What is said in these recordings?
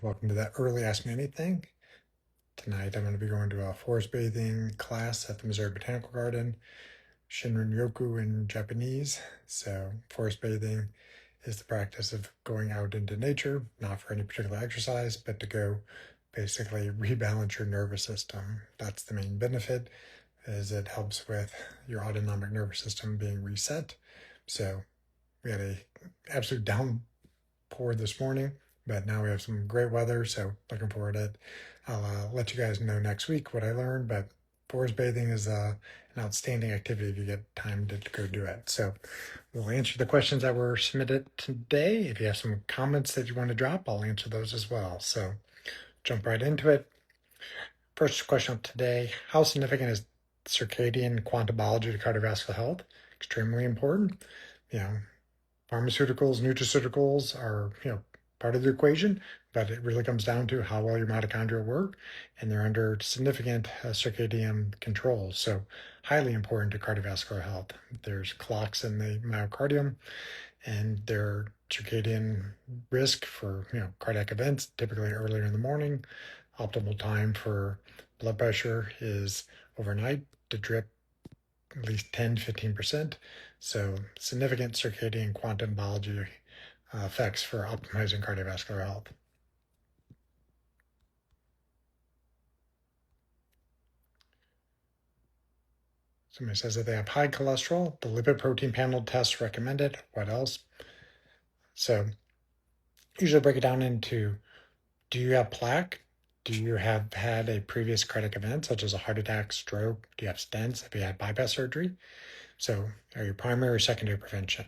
Welcome to that early Ask Me Anything. Tonight I'm going to be going to a forest bathing class at the Missouri Botanical Garden, Shinrin-yoku in Japanese. So forest bathing is the practice of going out into nature, not for any particular exercise, but to go basically rebalance your nervous system. That's the main benefit, is it helps with your autonomic nervous system being reset. So we had a absolute downpour this morning, but now we have some great weather, so looking forward to it. I'll let you guys know next week what I learned, but forest bathing is an outstanding activity if you get time to go do it. So we'll answer the questions that were submitted today. If you have some comments that you want to drop, I'll answer those as well. So jump right into it. First question of today: how significant is circadian quantum biology to cardiovascular health? Extremely important. Pharmaceuticals, nutraceuticals are, part of the equation, but it really comes down to how well your mitochondria work, and they're under significant circadian control. So highly important to cardiovascular health. There's clocks in the myocardium, and their circadian risk for, cardiac events, typically earlier in the morning. Optimal time for blood pressure is overnight to drip at least 10 to 15%. So significant circadian quantum biology effects for optimizing cardiovascular health. Somebody says that they have high cholesterol. The lipid protein panel test recommended. What else? So usually break it down into, do you have plaque? Do you have had a previous cardiac event, such as a heart attack, stroke? Do you have stents? Have you had bypass surgery? So are you primary or secondary prevention?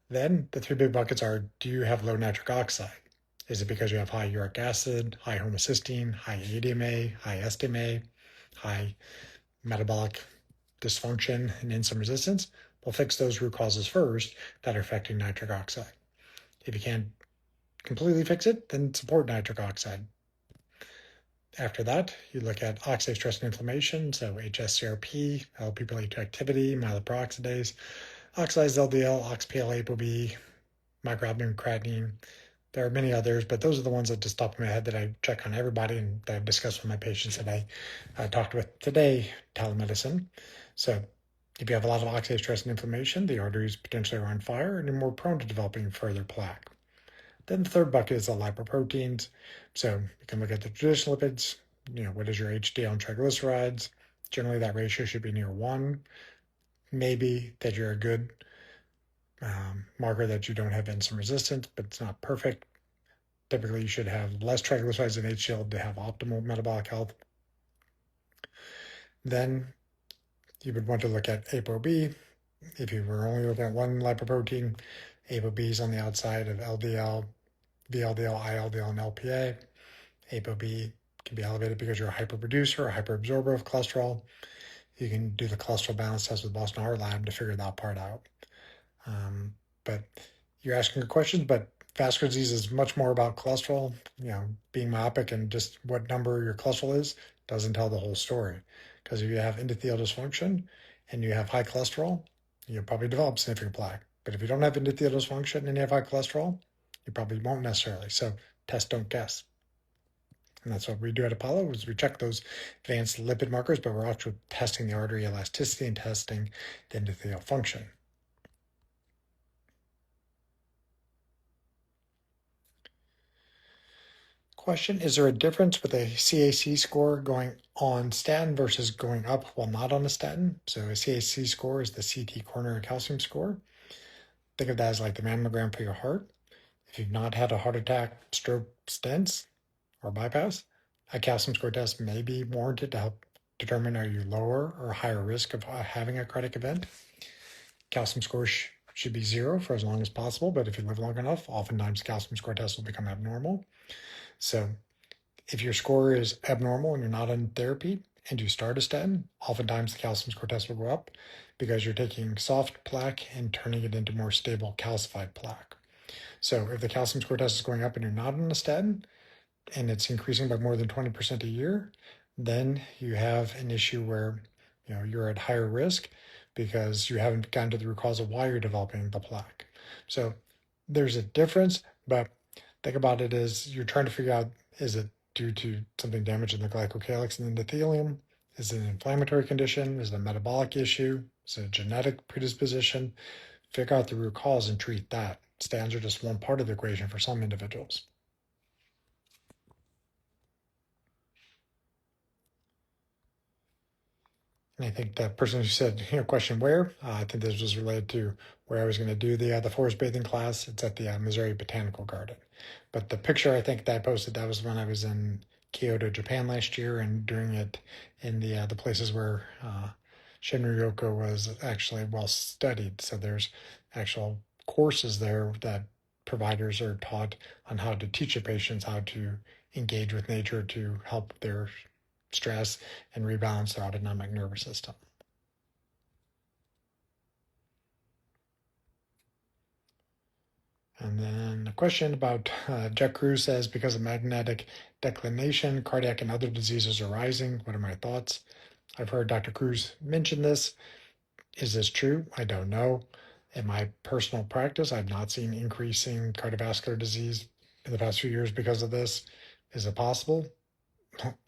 Then the three big buckets are, do you have low nitric oxide? Is it because you have high uric acid, high homocysteine, high ADMA, high SDMA, high metabolic dysfunction and insulin resistance? We'll fix those root causes first that are affecting nitric oxide. If you can't completely fix it, then support nitric oxide. After that, you look at oxidative stress and inflammation, so HSCRP, Lp-related activity, myeloperoxidase, oxidized LDL, OXPL, ApoB, microalbumin, creatinine. There are many others, but those are the ones that just top of my head that I check on everybody and that I've discussed with my patients that I talked with today, telemedicine. So if you have a lot of oxidative stress and inflammation, the arteries potentially are on fire and you're more prone to developing further plaque. Then the third bucket is the lipoproteins. So you can look at the traditional lipids, what is your HDL and triglycerides? Generally, that ratio should be near 1. Maybe that you're a good marker that you don't have insulin resistance, but it's not perfect. Typically, you should have less triglycerides than HDL to have optimal metabolic health. Then you would want to look at ApoB. If you were only looking at one lipoprotein, ApoB is on the outside of LDL, VLDL, ILDL, and LPA. ApoB can be elevated because you're a hyperproducer or hyperabsorber of cholesterol. You can do the cholesterol balance test with Boston Heart Lab to figure that part out. But you're asking good questions, but vascular disease is much more about cholesterol. Being myopic and just what number your cholesterol is doesn't tell the whole story. Because if you have endothelial dysfunction and you have high cholesterol, you'll probably develop significant plaque. But if you don't have endothelial dysfunction and you have high cholesterol, you probably won't necessarily. So test, don't guess. And that's what we do at Apollo, is we check those advanced lipid markers, but we're also testing the artery elasticity and testing the endothelial function. Question: is there a difference with a CAC score going on statin versus going up while not on a statin? So a CAC score is the CT coronary calcium score. Think of that as like the mammogram for your heart. If you've not had a heart attack, stroke, stents, or bypass, a calcium score test may be warranted to help determine are you lower or higher risk of having a cardiac event. Calcium score should be 0 for as long as possible, but if you live long enough, oftentimes calcium score tests will become abnormal. So if your score is abnormal and you're not on therapy and you start a statin, oftentimes the calcium score test will go up because you're taking soft plaque and turning it into more stable calcified plaque. So if the calcium score test is going up and you're not on a statin and it's increasing by more than 20% a year, then you have an issue where you're at higher risk because you haven't gotten to the root cause of why you're developing the plaque. So there's a difference, but think about it as you're trying to figure out, is it due to something damage in the glycocalyx and endothelium? Is it an inflammatory condition? Is it a metabolic issue? Is it a genetic predisposition? Figure out the root cause and treat that. Statins are just one part of the equation for some individuals. And I think the person who said, question where, I think this was related to where I was going to do the forest bathing class. It's at the Missouri Botanical Garden. But the picture I think that I posted, that was when I was in Kyoto, Japan last year, and doing it in the places where Shinrin-yoku was actually well studied. So there's actual courses there that providers are taught on how to teach their patients how to engage with nature to help their stress and rebalance their autonomic nervous system. And then a question about Jack Cruz says, because of magnetic declination, cardiac and other diseases are rising. What are my thoughts? I've heard Dr. Cruz mention this. Is this true? I don't know. In my personal practice, I've not seen increasing cardiovascular disease in the past few years because of this. Is it possible?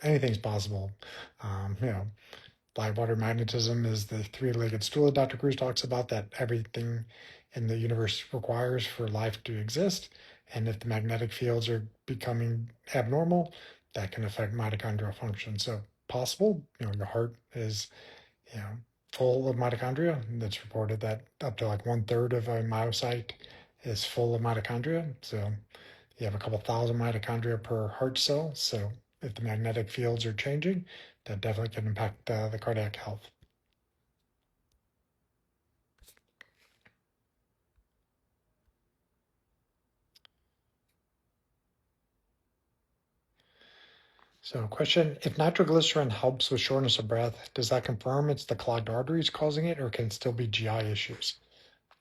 Anything's possible. Light water magnetism is the three-legged stool that Dr. Cruz talks about, that everything in the universe requires for life to exist. And if the magnetic fields are becoming abnormal, that can affect mitochondrial function. So possible, your heart is, full of mitochondria. That's reported that up to like 1/3 of a myocyte is full of mitochondria. So you have a couple thousand mitochondria per heart cell. So if the magnetic fields are changing, that definitely can impact the cardiac health. So question, if nitroglycerin helps with shortness of breath, does that confirm it's the clogged arteries causing it, or can it still be GI issues?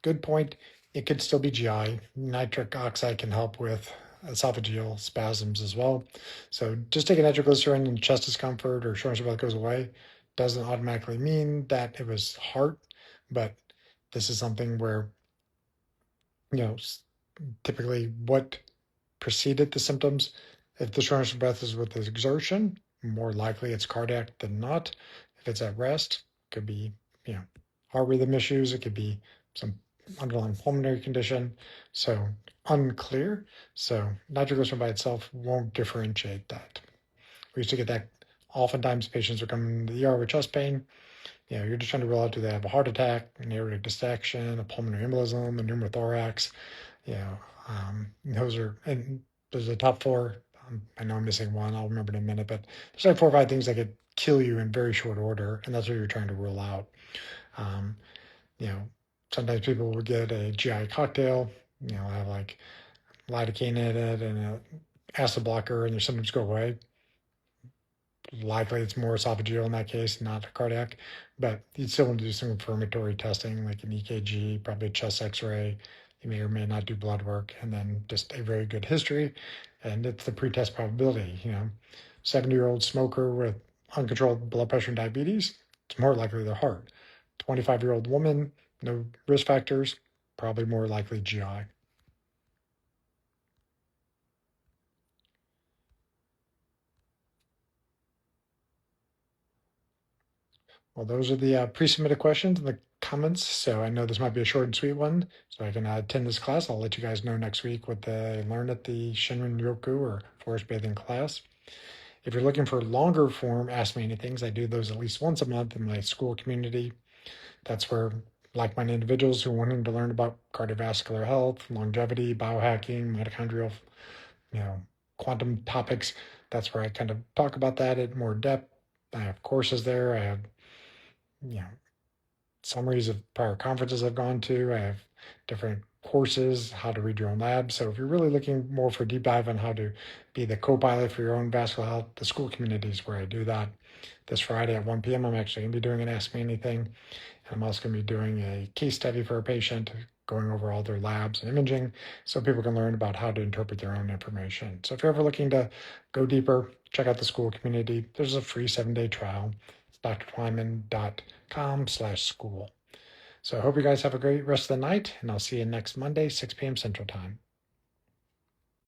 Good point. It could still be GI. Nitric oxide can help with esophageal spasms as well. So just taking nitroglycerin and chest discomfort or shortness of breath goes away doesn't automatically mean that it was heart, but this is something where, typically what preceded the symptoms. If the shortness of breath is with exertion, more likely it's cardiac than not. If it's at rest, it could be, heart rhythm issues. It could be some underlying pulmonary condition. So unclear. So nitroglycerin by itself won't differentiate that. We used to get that. Oftentimes patients are coming to the ER with chest pain. You're just trying to rule out, do they have a heart attack, an aortic dissection, a pulmonary embolism, a pneumothorax. Those are, and those are the top four. I know I'm missing one. I'll remember in a minute, but there's like 4 or 5 things that could kill you in very short order, and that's what you're trying to rule out. Sometimes people will get a GI cocktail, have like lidocaine in it and an acid blocker, and their symptoms go away. Likely it's more esophageal in that case, not cardiac, but you still want to do some confirmatory testing like an EKG, probably a chest x-ray. You may or may not do blood work, and then just a very good history. And it's the pretest probability, 70-year-old smoker with uncontrolled blood pressure and diabetes, it's more likely their heart. 25-year-old woman, no risk factors, probably more likely GI. Well, those are the pre-submitted questions in the comments. So I know this might be a short and sweet one. So I can attend this class. I'll let you guys know next week what they learned at the Shinrin-yoku or forest bathing class. If you're looking for longer form Ask Me Anythings, I do those at least once a month in my school community. That's where like-minded individuals who are wanting to learn about cardiovascular health, longevity, biohacking, mitochondrial, quantum topics. That's where I kind of talk about that in more depth. I have courses there. I have summaries of prior conferences I've gone to. I have different courses, how to read your own lab. So if you're really looking more for a deep dive on how to be the co-pilot for your own vascular health, the school community is where I do that. This Friday at 1 p.m., I'm actually going to be doing an Ask Me Anything. And I'm also going to be doing a case study for a patient, going over all their labs and imaging so people can learn about how to interpret their own information. So if you're ever looking to go deeper, check out the school community. There's a free 7-day trial. It's drtwyman.com/school. So I hope you guys have a great rest of the night, and I'll see you next Monday, 6 p.m. Central Time.